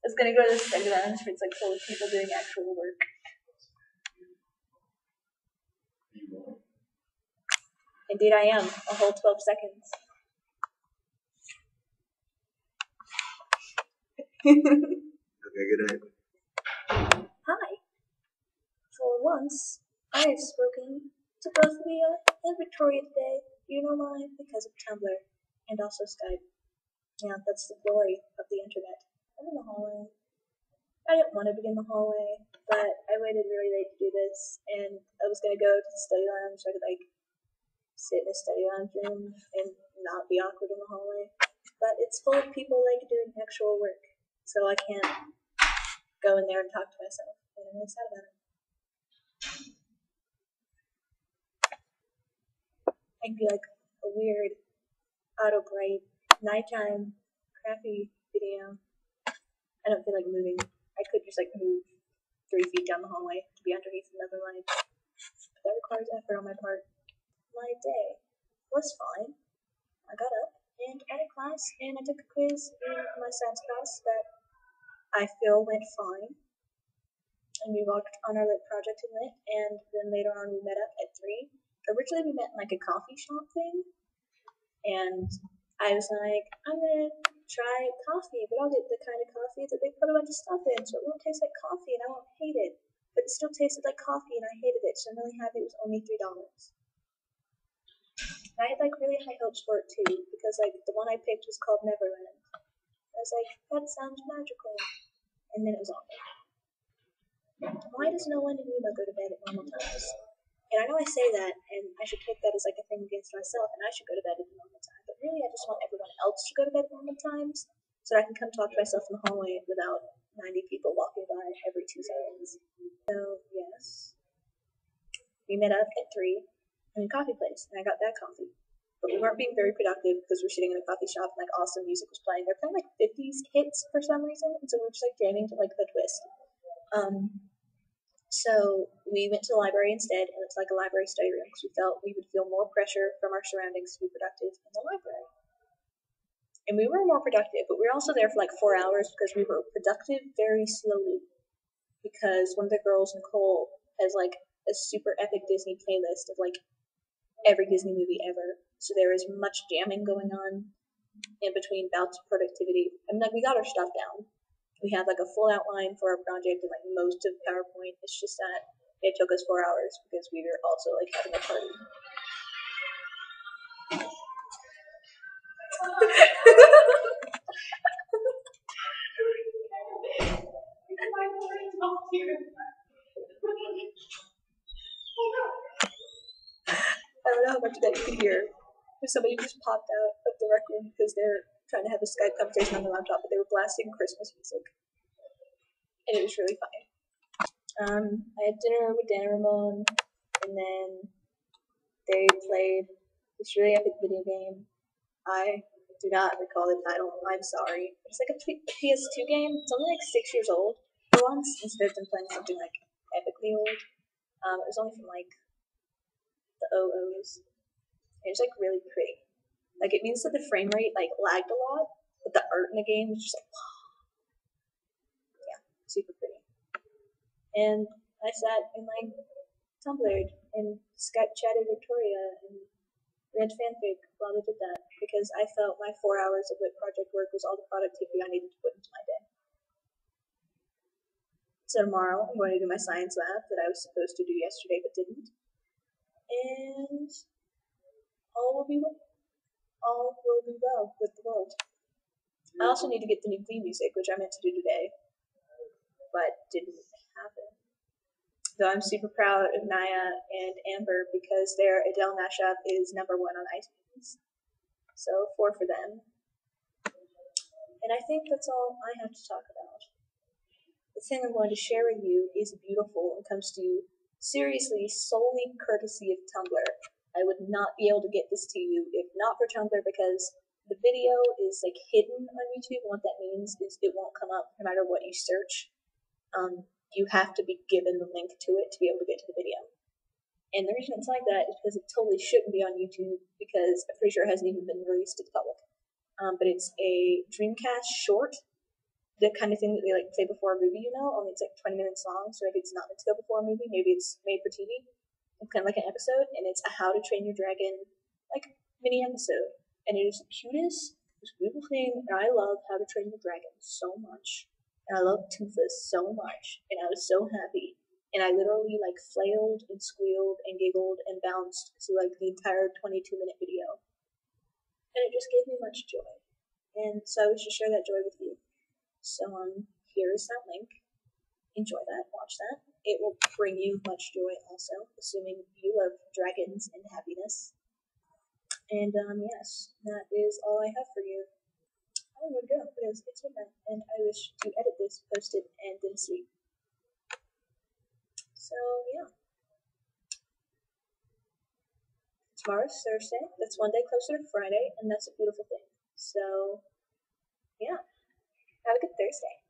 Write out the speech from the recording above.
I was gonna go to the study lounge where it's like full of people doing actual work. Indeed I am. A whole 12 seconds. Okay, good night. Hi. For once, I have spoken to both Leah and Victoria today. You know why? Because of Tumblr. And also Skype. Yeah, that's the glory of the internet. I'm in the hallway. I didn't want to be in the hallway, but I waited really late to do this, and I was gonna go to the study lounge so I could, like, sit in a study lounge room and not be awkward in the hallway. But it's full of people, like, doing actual work, so I can't go in there and talk to myself, and I'm really sad about it. I'd be like a weird, auto-bright, nighttime, crappy video. I don't feel like moving. I could just like move 3 feet down the hallway to be underneath another light. But that requires effort on my part. My day was fine. I got up and I had a class and I took a quiz in my science class that I feel went fine. And we worked on our lit project in lit, and then later on we met up at 3. Originally we met in like a coffee shop thing, and I was like, I'm gonna try coffee, but I'll get the kind of coffee that they put a bunch of stuff in, so it won't taste like coffee and I won't hate it. But it still tasted like coffee and I hated it, so I'm really happy it was only $3. I had like really high hopes for it too, because like the one I picked was called Neverland. I was like, that sounds magical. And then it was awful. Why does no one in Yuma go to bed at normal times? And I know I say that, and I should take that as like a thing against myself, and I should go to bed at the normal time. But really, I just want everyone else to go to bed at normal times, so I can come talk to myself in the hallway without 90 people walking by every 2 seconds. So, yes. We met up at 3 in a coffee place, and I got that coffee. But we weren't being very productive because we were sitting in a coffee shop and like awesome music was playing. They're playing like 50s hits for some reason, and so we were just like jamming to like the twist. So we went to the library instead, and went to like a library study room because we felt we would feel more pressure from our surroundings to be productive in the library. And we were more productive, but we were also there for like 4 hours because we were productive very slowly. Because one of the girls, Nicole, has like a super epic Disney playlist of like every Disney movie ever. So there is much jamming going on in between bouts of productivity. I mean, like, we got our stuff down. We had like a full outline for our project and like most of PowerPoint. It's just that it took us 4 hours because we were also like having a party. I don't know how much of that you could hear. Somebody just popped out of the rec room because they're trying to have a Skype conversation on the laptop, but they were blasting Christmas music. And it was really funny. I had dinner with Dan and Ramon, and then they played this really epic video game. I do not recall the title. I'm sorry. It's like a PS2 game. It's only like 6 years old for once, instead of them playing something like epically old. It was only from like the OOs. It was like really pretty. Like it means that the frame rate like lagged a lot, but the art in the game was just like, yeah, super pretty. And I sat and like Tumblred and Skype chatted Victoria and read fanfic while they did that because I felt my 4 hours of lit project work was all the productivity I needed to put into my day. So tomorrow I'm going to do my science lab that I was supposed to do yesterday but didn't. And all will be well with the world. I also need to get the new theme music, which I meant to do today, but didn't happen. Though I'm super proud of Naya and Amber because their Adele mashup is #1 on iTunes. So 4 for them. And I think that's all I have to talk about. The thing I'm going to share with you is beautiful and comes to you seriously solely courtesy of Tumblr. I would not be able to get this to you if not for Tumblr because the video is like hidden on YouTube. And what that means is it won't come up no matter what you search. You have to be given the link to it to be able to get to the video. And the reason it's like that is because it totally shouldn't be on YouTube because I'm pretty sure it hasn't even been released to the public. But it's a Dreamcast short the kind of thing that they like play before a movie, only it's like 20 minutes long, so maybe it's not meant to go before a movie, maybe it's made for TV. It's kind of like an episode, and it's a How to Train Your Dragon, like, mini episode. And it is the cutest, most beautiful thing, and I love How to Train Your Dragon so much. And I love Toothless so much, and I was so happy. And I literally, like, flailed and squealed and giggled and bounced through, like, the entire 22-minute video. And it just gave me much joy. And so I wish to share that joy with you. So here is that link. Enjoy that, watch that. It will bring you much joy also, assuming you love dragons and happiness. And yes, that is all I have for you. I would go because it's midnight and I wish to edit this, post it, and then sleep. So yeah. Tomorrow's Thursday. That's one day closer to Friday, and that's a beautiful thing. So yeah. Have a good Thursday.